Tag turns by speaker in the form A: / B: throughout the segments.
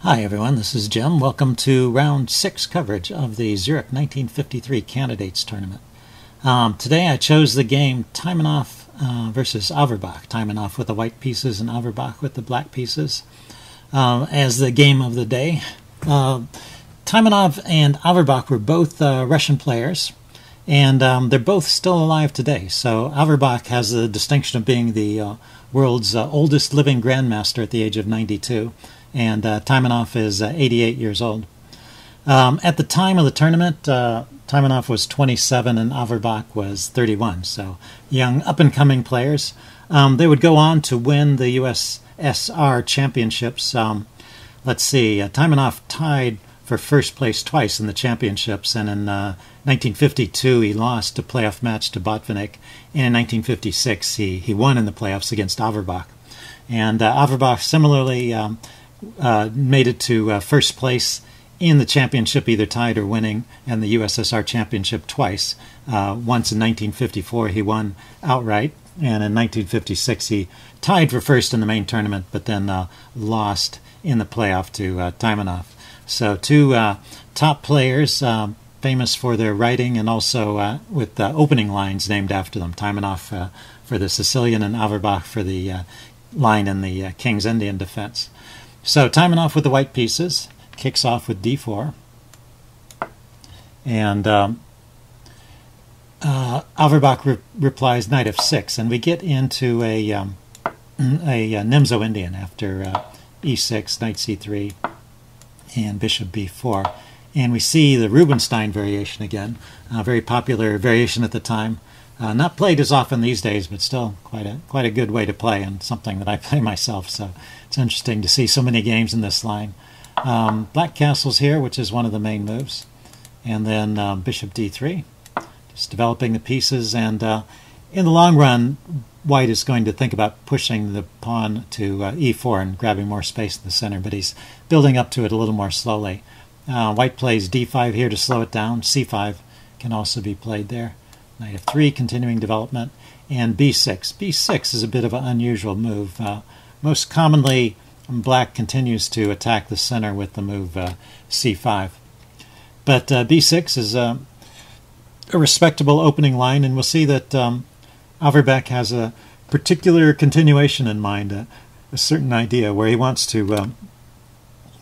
A: Hi everyone, this is Jim. Welcome to round 6 coverage of the Zurich 1953 Candidates Tournament. Today I chose the game Taimanov versus Averbakh. Taimanov with the white pieces and Averbakh with the black pieces as the game of the day. Taimanov and Averbakh were both Russian players, and they're both still alive today. So Averbakh has the distinction of being the world's oldest living grandmaster at the age of 92. And Taimanov is 88 years old. At the time of the tournament, Taimanov was 27 and Averbakh was 31, so young, up-and-coming players. They would go on to win the USSR championships. Let's see, Taimanov tied for first place twice in the championships, and in 1952 he lost a playoff match to Botvinnik, and in 1956 he won in the playoffs against Averbakh. And Averbakh similarly made it to first place in the championship, either tied or winning, and the USSR championship twice. Once in 1954 he won outright, and in 1956 he tied for first in the main tournament, but then lost in the playoff to Taimanov. So two top players, famous for their writing and also with opening lines named after them. Taimanov for the Sicilian and Averbakh for the line in the King's Indian defense. So Taimanov with the white pieces kicks off with d4, and Averbakh replies knight f6, and we get into a Nimzo-Indian after e6, knight c3, and bishop b4, and we see the Rubinstein variation again, a very popular variation at the time. Not played as often these days, but still quite a good way to play, and something that I play myself. So it's interesting to see so many games in this line. Black castles here, which is one of the main moves, and then bishop d3, just developing the pieces. And in the long run, white is going to think about pushing the pawn to e4 and grabbing more space in the center, but he's building up to it a little more slowly. White plays d5 here to slow it down. c5 can also be played there. Knight f3, continuing development, and b6. b6 is a bit of an unusual move. Most commonly, black continues to attack the center with the move c5. But b6 is a respectable opening line, and we'll see that Averbakh has a particular continuation in mind, a certain idea where he wants to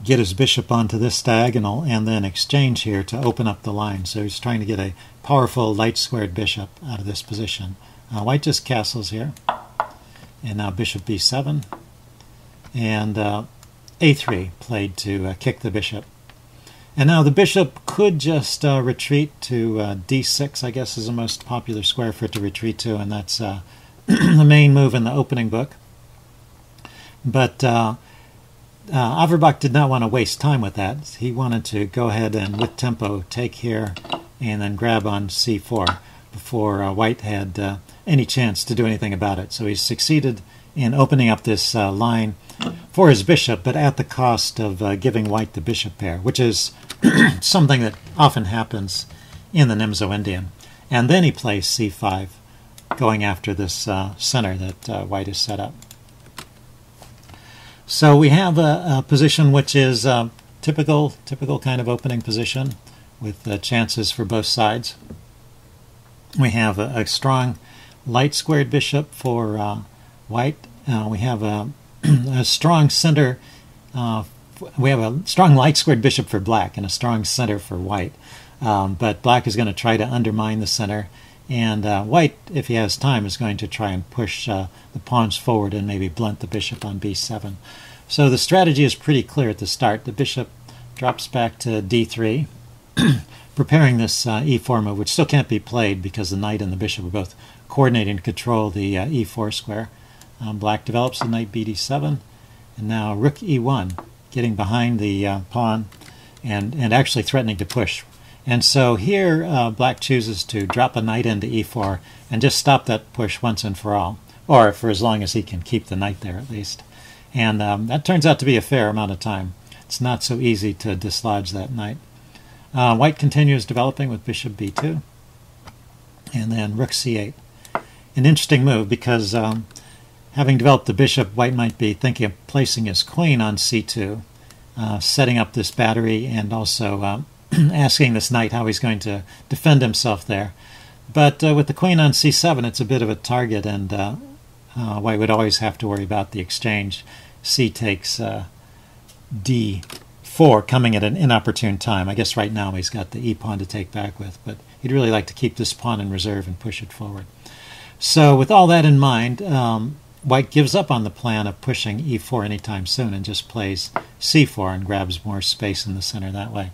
A: get his bishop onto this diagonal and then exchange here to open up the line. So he's trying to get a powerful light-squared bishop out of this position. White just castles here, and now bishop b7, and a3 played to kick the bishop. And now the bishop could just retreat to d6, I guess is the most popular square for it to retreat to, and that's the main move in the opening book. But Averbakh did not want to waste time with that. He wanted to go ahead and, with tempo, take here and then grab on c4 before white had any chance to do anything about it. So he succeeded in opening up this line for his bishop, but at the cost of giving white the bishop pair, which is something that often happens in the Nimzo-Indian. And then he plays c5, going after this center that white has set up. So we have a position which is typical kind of opening position with chances for both sides. We have a strong light-squared bishop for white. We have a strong center. We have a strong light-squared bishop for black and a strong center for white. But black is going to try to undermine the center, and white, if he has time, is going to try and push the pawns forward and maybe blunt the bishop on b7. So the strategy is pretty clear at the start. The bishop drops back to d3, preparing this e4 move, which still can't be played because the knight and the bishop are both coordinating to control the e4 square. Black develops the knight bd7, and now rook e1, getting behind the pawn and actually threatening to push. And so here black chooses to drop a knight into e4 and just stop that push once and for all, or for as long as he can keep the knight there at least. And that turns out to be a fair amount of time. It's not so easy to dislodge that knight. White continues developing with bishop b2, and then rook c8. An interesting move because having developed the bishop, white might be thinking of placing his queen on c2, setting up this battery and also asking this knight how he's going to defend himself there. But with the queen on c7, it's a bit of a target, and white would always have to worry about the exchange. C takes d4 coming at an inopportune time. I guess right now he's got the e-pawn to take back with, but he'd really like to keep this pawn in reserve and push it forward. So with all that in mind, white gives up on the plan of pushing e4 anytime soon and just plays c4 and grabs more space in the center that way.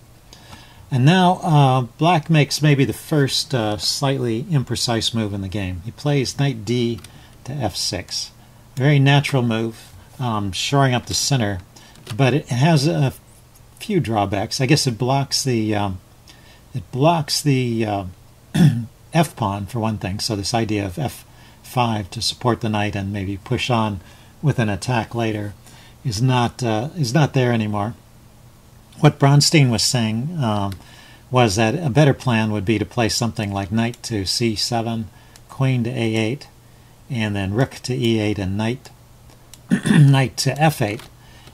A: And now black makes maybe the first slightly imprecise move in the game. He plays knight d to f6. Very natural move, shoring up the center, but it has a few drawbacks. I guess it blocks the f pawn for one thing. So this idea of f5 to support the knight and maybe push on with an attack later is not there anymore. What Bronstein was saying was that a better plan would be to play something like knight to c7, queen to a8, and then rook to e8 and knight to f8.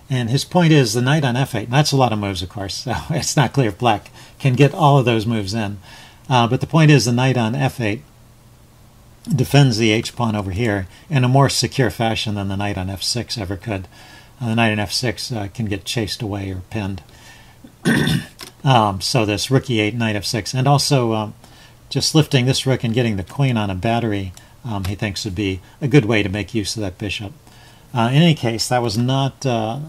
A: And his point is the knight on f8, and that's a lot of moves, of course, so it's not clear if black can get all of those moves in. But the point is the knight on f8 defends the h-pawn over here in a more secure fashion than the knight on f6 ever could. The knight on f6 can get chased away or pinned. So this rook e8, knight f6, and also just lifting this rook and getting the queen on a battery, he thinks would be a good way to make use of that bishop. In any case, that was not the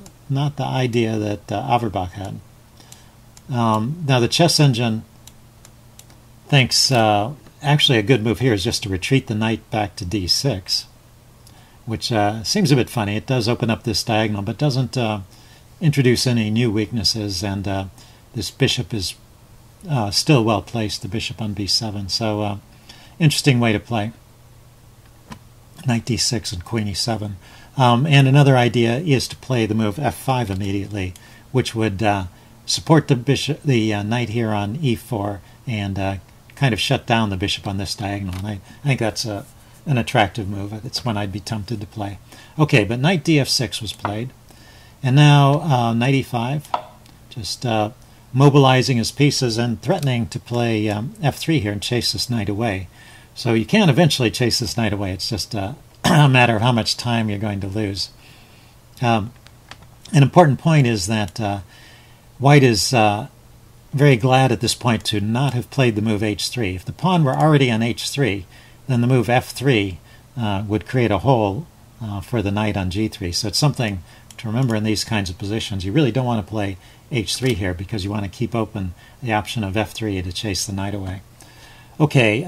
A: idea that Averbakh had. Now the chess engine thinks actually a good move here is just to retreat the knight back to d6, which seems a bit funny. It does open up this diagonal, but doesn't introduce any new weaknesses, and this bishop is still well placed, the bishop on b7. So interesting way to play. Knight d6 and queen e7. And another idea is to play the move f5 immediately, which would support the bishop, the knight here on e4, and kind of shut down the bishop on this diagonal. And I think that's an attractive move. It's one I'd be tempted to play. Okay, but knight df6 was played. And now knight e5, just mobilizing his pieces and threatening to play f3 here and chase this knight away. So you can eventually chase this knight away. It's just a matter of how much time you're going to lose. An important point is that white is very glad at this point to not have played the move h3. If the pawn were already on h3, then the move f3 would create a hole for the knight on g3. So it's something to remember in these kinds of positions. You really don't want to play h3 here because you want to keep open the option of f3 to chase the knight away. Okay,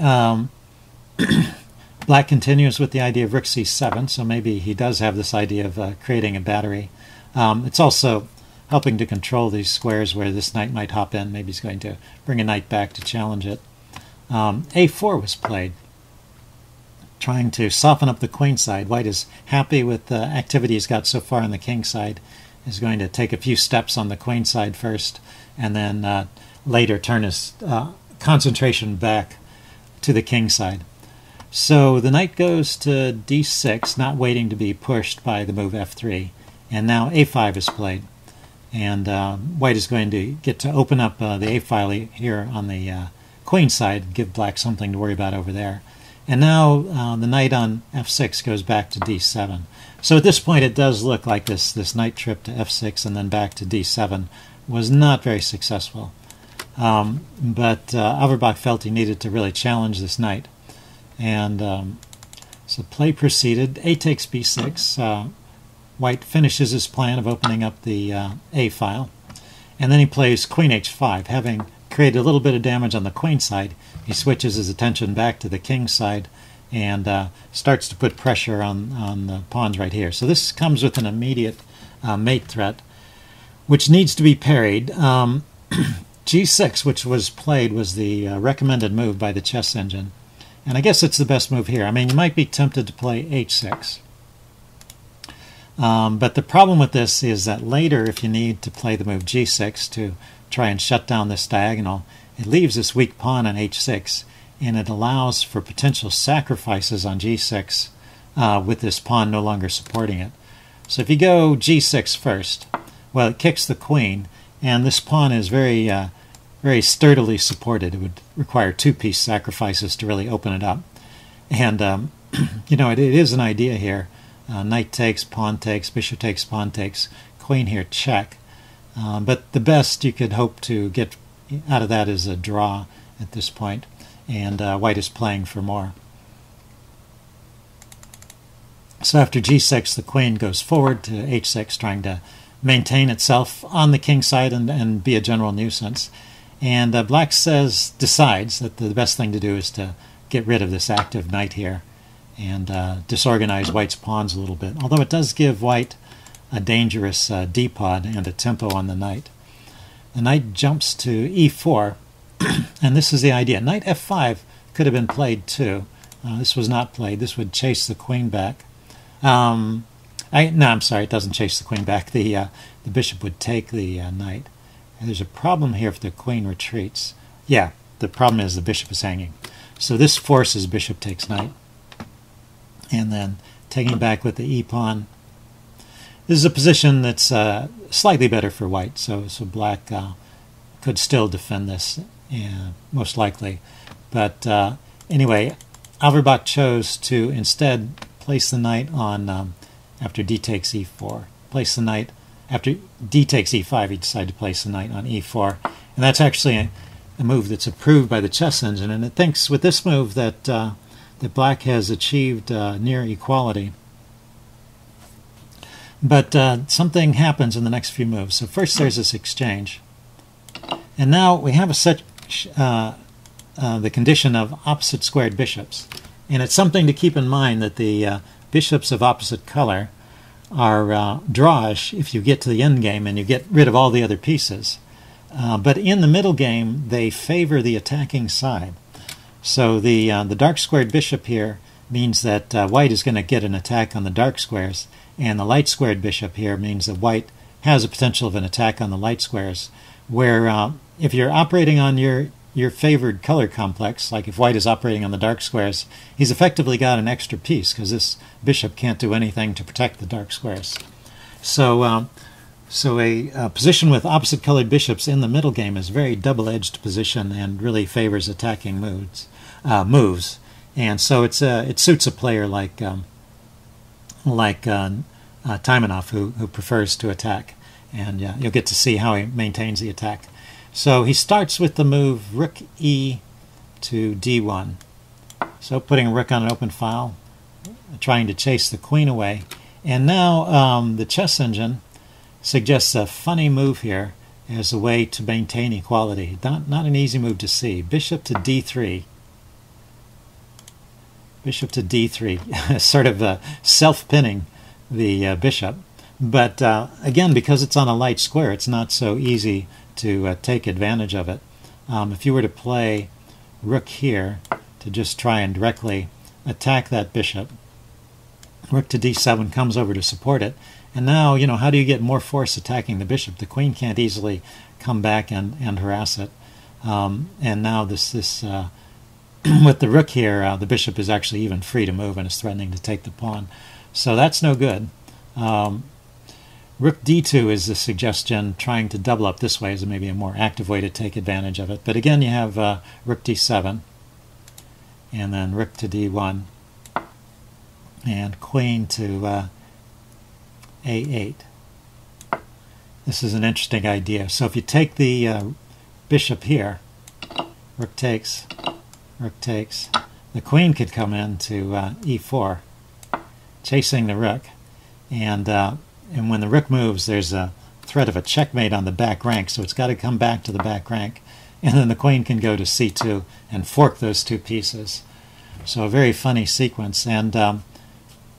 A: black continues with the idea of rook c7, so maybe he does have this idea of creating a battery. It's also helping to control these squares where this knight might hop in. Maybe he's going to bring a knight back to challenge it. a4 was played, trying to soften up the queen side. White is happy with the activity he's got so far on the king side. He's going to take a few steps on the queen side first, and then later turn his concentration back to the king side. So the knight goes to d6, not waiting to be pushed by the move f3, and now a5 is played. And white is going to get to open up the a file here on the queen side and give black something to worry about over there. And now the knight on f6 goes back to d7. So at this point it does look like this knight trip to f6 and then back to d7 was not very successful. But Averbakh felt he needed to really challenge this knight. And so play proceeded. A takes b6. White finishes his plan of opening up the a file. And then he plays queen h5. Having created a little bit of damage on the queen side, he switches his attention back to the king side and starts to put pressure on the pawns right here. So this comes with an immediate mate threat, which needs to be parried. g6, which was played, was the recommended move by the chess engine. And I guess it's the best move here. I mean, you might be tempted to play h6. But the problem with this is that later, if you need to play the move g6 to try and shut down this diagonal, it leaves this weak pawn on h6, and it allows for potential sacrifices on g6 with this pawn no longer supporting it. So if you go g6 first, Well, it kicks the queen, and this pawn is very very sturdily supported. It would require two-piece sacrifices to really open it up. And, you know, it is an idea here. Knight takes, pawn takes, bishop takes, pawn takes, queen here, check. But the best you could hope to get out of that is a draw at this point, and white is playing for more. So after g6, the queen goes forward to h6, trying to maintain itself on the king side and be a general nuisance. And black decides that the best thing to do is to get rid of this active knight here and disorganize white's pawns a little bit. Although it does give white a dangerous d-pawn and a tempo on the knight. The knight jumps to e4, and this is the idea. Knight f5 could have been played too. This was not played. This would chase the queen back. No, I'm sorry, it doesn't chase the queen back. The bishop would take the knight. And there's a problem here if the queen retreats. Yeah, the problem is the bishop is hanging. So this forces bishop takes knight. And then taking back with the e-pawn. This is a position that's slightly better for white, so black could still defend this, most likely. But anyway, Averbakh chose to instead place the knight on, after d takes e4, place the knight, after d takes e5, he decided to place the knight on e4. And that's actually a move that's approved by the chess engine, and it thinks with this move that, that black has achieved near equality. But something happens in the next few moves. So first there's this exchange. And now we have the condition of opposite squared bishops. And it's something to keep in mind that the bishops of opposite color are drawish if you get to the end game and you get rid of all the other pieces. But in the middle game, they favor the attacking side. So the dark squared bishop here means that white is going to get an attack on the dark squares, and the light squared bishop here means that white has a potential of an attack on the light squares, where if you're operating on your favored color complex, like if white is operating on the dark squares, he's effectively got an extra piece because this bishop can't do anything to protect the dark squares. So a position with opposite colored bishops in the middle game is a very double-edged position and really favors attacking moves. And so it suits a player like Taimanov, who prefers to attack. And you'll get to see how he maintains the attack. So he starts with the move rook e to d1. So putting a rook on an open file, trying to chase the queen away. And now the chess engine suggests a funny move here as a way to maintain equality. Not an easy move to see. Bishop to d3. Bishop to d3, sort of self-pinning the bishop. But again, because it's on a light square, it's not so easy to take advantage of it. If you were to play rook here to just try and directly attack that bishop, rook to d7 comes over to support it. And now, you know, how do you get more force attacking the bishop? The queen can't easily come back and harass it. And now this with the rook here, the bishop is actually even free to move and is threatening to take the pawn. So that's no good. Rook d2 is the suggestion, trying to double up this way is maybe a more active way to take advantage of it. But again, you have rook d7, and then rook to d1, and queen to a8. This is an interesting idea. So if you take the bishop here, rook takes, the queen could come in to e4, chasing the rook, and when the rook moves, there's a threat of a checkmate on the back rank, so it's got to come back to the back rank, and then the queen can go to c2 and fork those two pieces. So a very funny sequence, and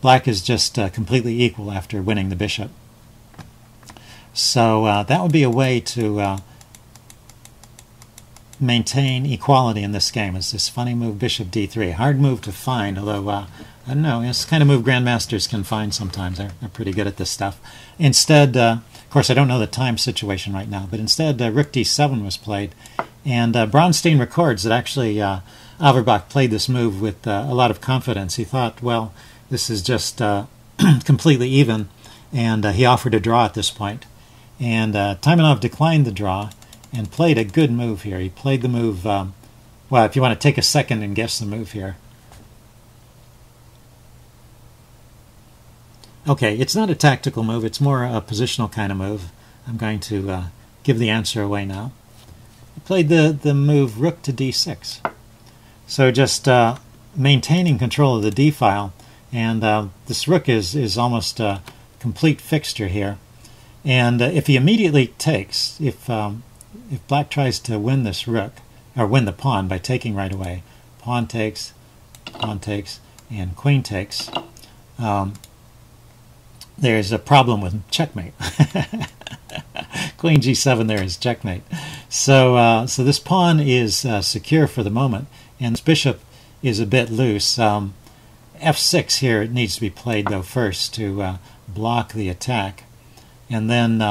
A: black is just completely equal after winning the bishop. So that would be a way to maintain equality in this game. Is this funny move, bishop d3. Hard move to find, although I don't know, it's the kind of move grandmasters can find sometimes. They're pretty good at this stuff. Instead, of course, I don't know the time situation right now, but instead rook d7 was played. And Bronstein records that actually Averbakh played this move with a lot of confidence. He thought, well, this is just completely even, and he offered a draw at this point. And Taimanov declined the draw and played a good move here. He played the move, well, if you want to take a second and guess the move here. Okay, it's not a tactical move, it's more a positional kind of move. I'm going to give the answer away now. He played the move rook to d6. So just maintaining control of the d file, and this rook is almost a complete fixture here. And if he immediately takes, if black tries to win this rook, or win the pawn by taking right away, pawn takes, and queen takes, there's a problem with checkmate. Queen g7 there is checkmate. So this pawn is secure for the moment, and this bishop is a bit loose. f6 here, it needs to be played though first to block the attack, and then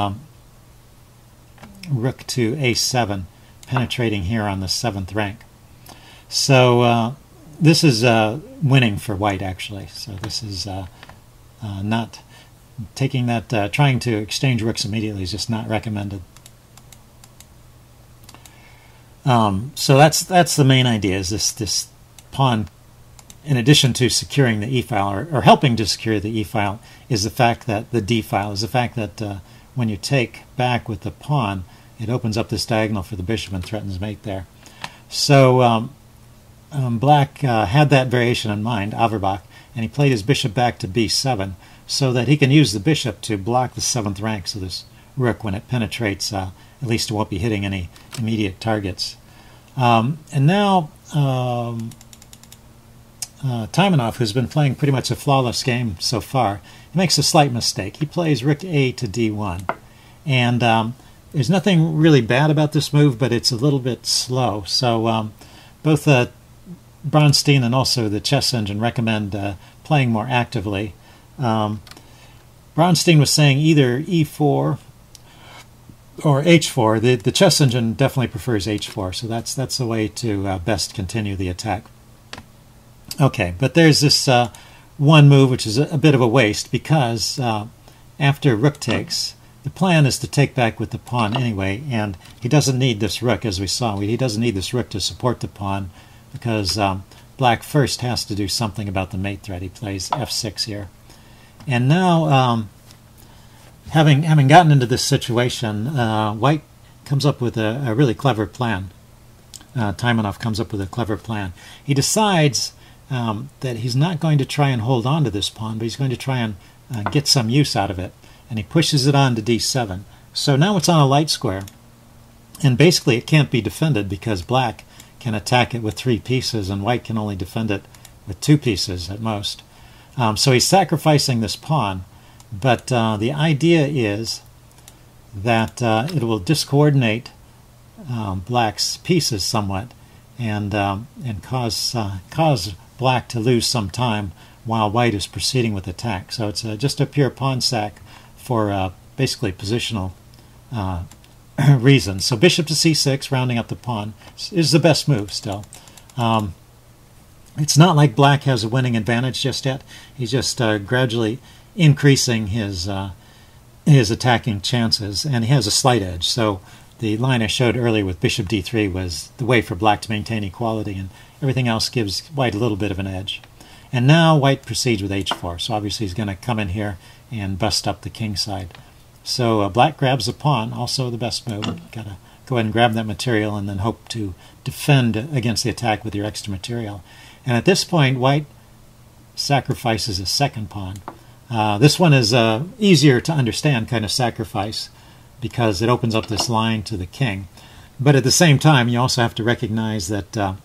A: rook to a7, penetrating here on the 7th rank. So this is winning for white actually. So this is not taking that, trying to exchange rooks immediately is just not recommended. So that's the main idea, is this pawn, in addition to securing the e-file, or helping to secure the e-file, is the fact that the d-file, is the fact that when you take back with the pawn, it opens up this diagonal for the bishop and threatens mate there. So black had that variation in mind, Averbakh, and he played his bishop back to b7 so that he can use the bishop to block the 7th rank, so this rook, when it penetrates, at least it won't be hitting any immediate targets. And now Taimanov, who's been playing pretty much a flawless game so far, he makes a slight mistake. He plays rook a to d1. And there's nothing really bad about this move, but it's a little bit slow. So both Bronstein and also the Chess Engine recommend playing more actively. Bronstein was saying either e4 or h4. The Chess Engine definitely prefers h4, so that's the way to best continue the attack. Okay, but there's this one move which is a bit of a waste, because after rook takes, the plan is to take back with the pawn anyway, and he doesn't need this rook, as we saw. He doesn't need this rook to support the pawn, because black first has to do something about the mate threat. He plays f6 here. And now, having gotten into this situation, white comes up with a really clever plan. Taimanov comes up with a clever plan. He decides that he's not going to try and hold on to this pawn, but he's going to try and get some use out of it. And he pushes it on to d7. So now it's on a light square. And basically it can't be defended, because black can attack it with 3 pieces and white can only defend it with 2 pieces at most. So he's sacrificing this pawn, but the idea is that it will discoordinate black's pieces somewhat, and cause black to lose some time while white is proceeding with attack. So it's just a pure pawn sack for basically positional reasons. So bishop to c6, rounding up the pawn, is the best move still. It's not like black has a winning advantage just yet. He's just gradually increasing his attacking chances, and he has a slight edge. So the line I showed earlier with bishop d3 was the way for black to maintain equality, and everything else gives white a little bit of an edge. And now white proceeds with h4. So obviously he's going to come in here and bust up the king side. So black grabs the pawn, also the best move. Got to go ahead and grab that material and then hope to defend against the attack with your extra material. And at this point, white sacrifices a second pawn. This one is easier to understand kind of sacrifice, because it opens up this line to the king. But at the same time, you also have to recognize that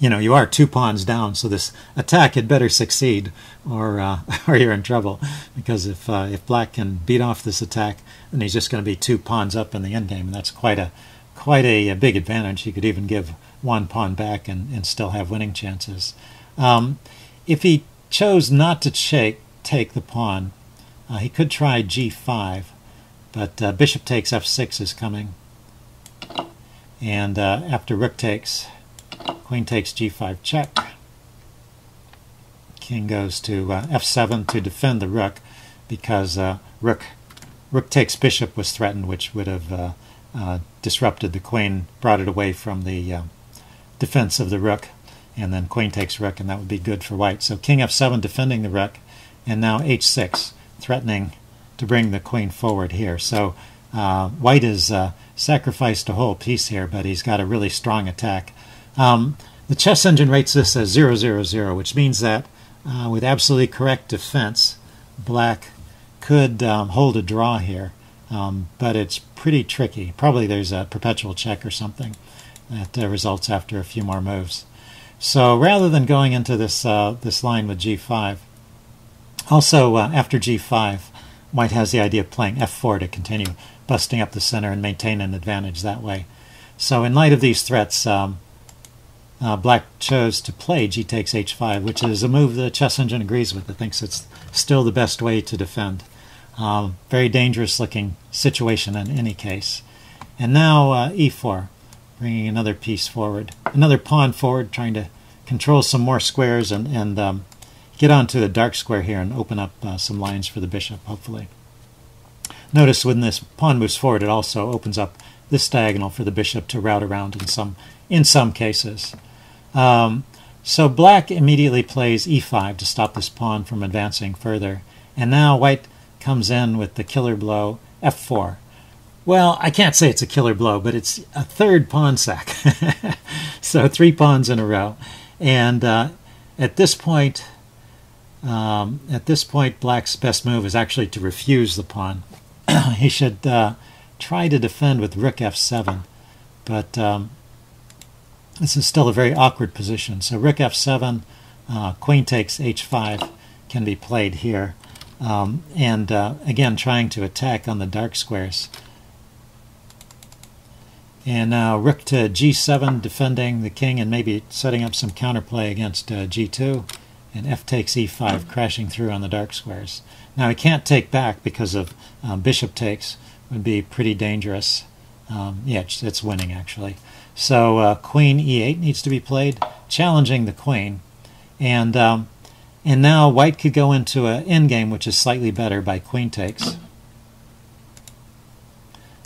A: you know, you are 2 pawns down, so this attack had better succeed, or you're in trouble. Because if black can beat off this attack, then he's just going to be 2 pawns up in the endgame, and that's quite a big advantage. He could even give 1 pawn back and still have winning chances. If he chose not to take the pawn, he could try g5, but bishop takes f6 is coming, and after rook takes, queen takes g5 check, king goes to f7 to defend the rook, because rook rook takes bishop was threatened, which would have disrupted the queen, brought it away from the defense of the rook, and then queen takes rook, and that would be good for white. So king f7 defending the rook, and now h6 threatening to bring the queen forward here. So white has sacrificed a whole piece here, but he's got a really strong attack. The chess engine rates this as 0-0-0, which means that with absolutely correct defense, black could hold a draw here, but it's pretty tricky. Probably there's a perpetual check or something that results after a few more moves. So rather than going into this this line with g5, also after g5, white has the idea of playing f4 to continue busting up the center and maintain an advantage that way. So in light of these threats, black chose to play g takes h5, which is a move the chess engine agrees with. It thinks it's still the best way to defend. Very dangerous looking situation in any case. And now e4, bringing another piece forward, another pawn forward, trying to control some more squares and get onto the dark square here and open up some lines for the bishop, hopefully. Notice when this pawn moves forward, it also opens up this diagonal for the bishop to route around in some cases. So black immediately plays e5 to stop this pawn from advancing further. And now white comes in with the killer blow, f4. Well, I can't say it's a killer blow, but it's a third pawn sack. So 3 pawns in a row. And at this point, black's best move is actually to refuse the pawn. He should try to defend with rook f7, but this is still a very awkward position. So rook f7, queen takes h5 can be played here, and again trying to attack on the dark squares. And now rook to g7, defending the king and maybe setting up some counterplay against g2, and f takes e5, crashing through on the dark squares. Now he can't take back because of bishop takes, would be pretty dangerous. Yeah, it's winning actually. So queen e8 needs to be played, challenging the queen, and now white could go into an endgame which is slightly better by queen takes,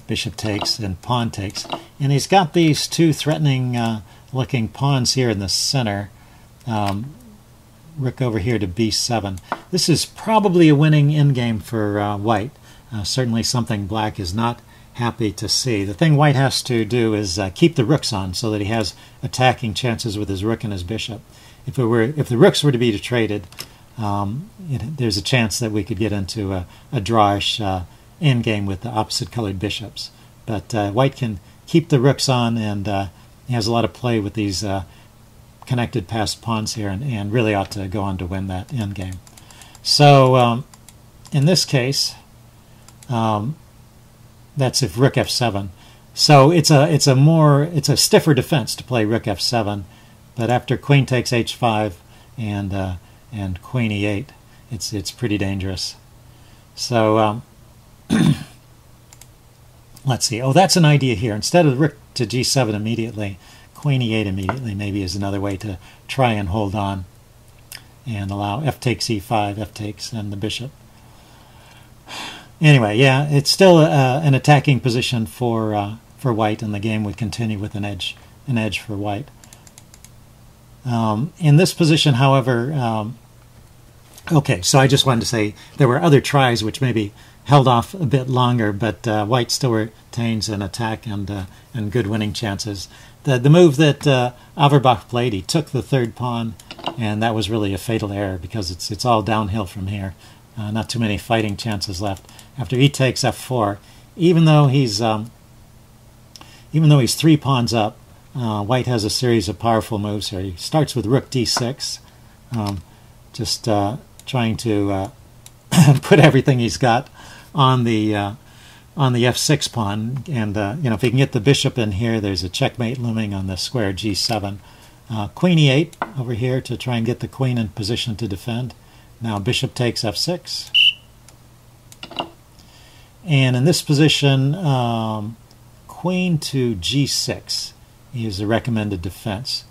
A: bishop takes, and pawn takes, and he's got these two threatening looking pawns here in the center. Rook over here to b7. This is probably a winning endgame for white. Certainly something black is not happy to see. The thing white has to do is keep the rooks on so that he has attacking chances with his rook and his bishop. If the rooks were to be traded, there's a chance that we could get into a drawish endgame with the opposite colored bishops. But white can keep the rooks on, and he has a lot of play with these connected passed pawns here, and really ought to go on to win that endgame. So in this case, that's if rook f7. So it's a stiffer defense to play rook f7, but after queen takes h5 and queen e8, it's pretty dangerous. So let's see. Oh, that's an idea here. Instead of rook to g7 immediately, queen e8 immediately maybe is another way to try and hold on and allow f takes e5, f takes, and the bishop. Anyway, yeah, it's still an attacking position for white, and the game would continue with an edge for white. In this position, however, okay, so I just wanted to say there were other tries which maybe held off a bit longer, but white still retains an attack and good winning chances. The move that Averbakh played, he took the third pawn, and that was really a fatal error because it's all downhill from here. Not too many fighting chances left. After he takes f4, even though he's 3 pawns up, white has a series of powerful moves here. He starts with rook d6, just trying to put everything he's got on the f6 pawn, and if he can get the bishop in here, there's a checkmate looming on the square g7. Queen e8 over here to try and get the queen in position to defend. Now bishop takes f6, and in this position, queen to g6 is a recommended defense.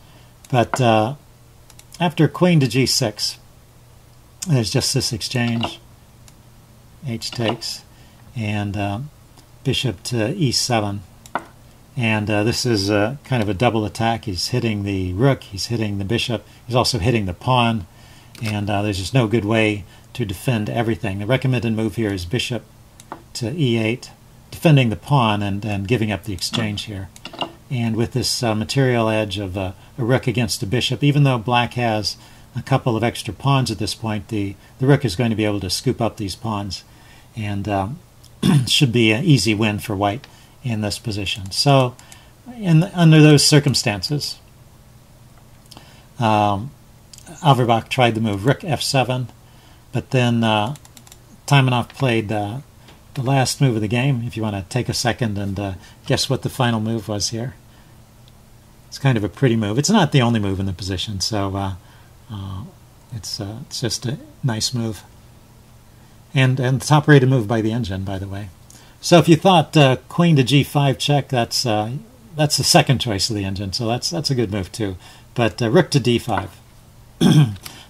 A: But after queen to g6, there's just this exchange, h takes, and bishop to e7. And this is kind of a double attack. He's hitting the rook, he's hitting the bishop, he's also hitting the pawn, and there's just no good way to defend everything. The recommended move here is bishop to e8, defending the pawn and giving up the exchange here. And with this material edge of a rook against a bishop, even though black has a couple of extra pawns at this point, the rook is going to be able to scoop up these pawns, and should be an easy win for white in this position. So under those circumstances, Averbakh tried the move rook f7, but then Taimanov played the last move of the game. If you want to take a second and guess what the final move was here. It's kind of a pretty move. It's not the only move in the position, so it's just a nice move. And the top-rated move by the engine, by the way. So if you thought queen to g5 check, that's the second choice of the engine, so that's a good move too. But rook to d5,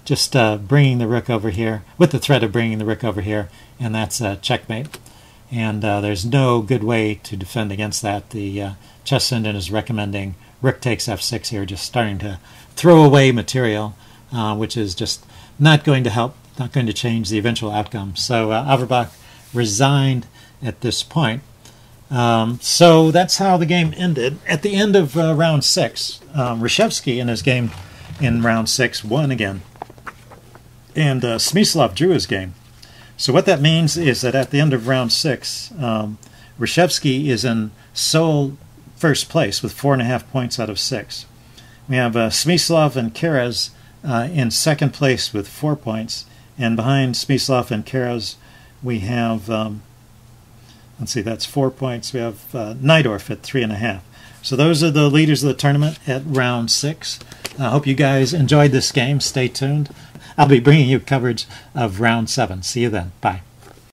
A: just bringing the rook over here, with the threat of bringing the rook over here, and that's checkmate. And there's no good way to defend against that. The chess engine is recommending rook takes f6 here, just starting to throw away material, which is just not going to help, not going to change the eventual outcome. So Averbakh resigned at this point. So that's how the game ended. At the end of round 6, Reshevsky in his game in round 6 won again. And Smyslov drew his game. So what that means is that at the end of round 6, Reshevsky is in sole first place with 4.5 points out of 6. We have Smyslov and Keres in second place with 4 points. And behind Smyslov and Keres, we have, let's see, that's 4 points. We have Najdorf at 3.5. So those are the leaders of the tournament at round 6. I hope you guys enjoyed this game. Stay tuned. I'll be bringing you coverage of round 7. See you then. Bye.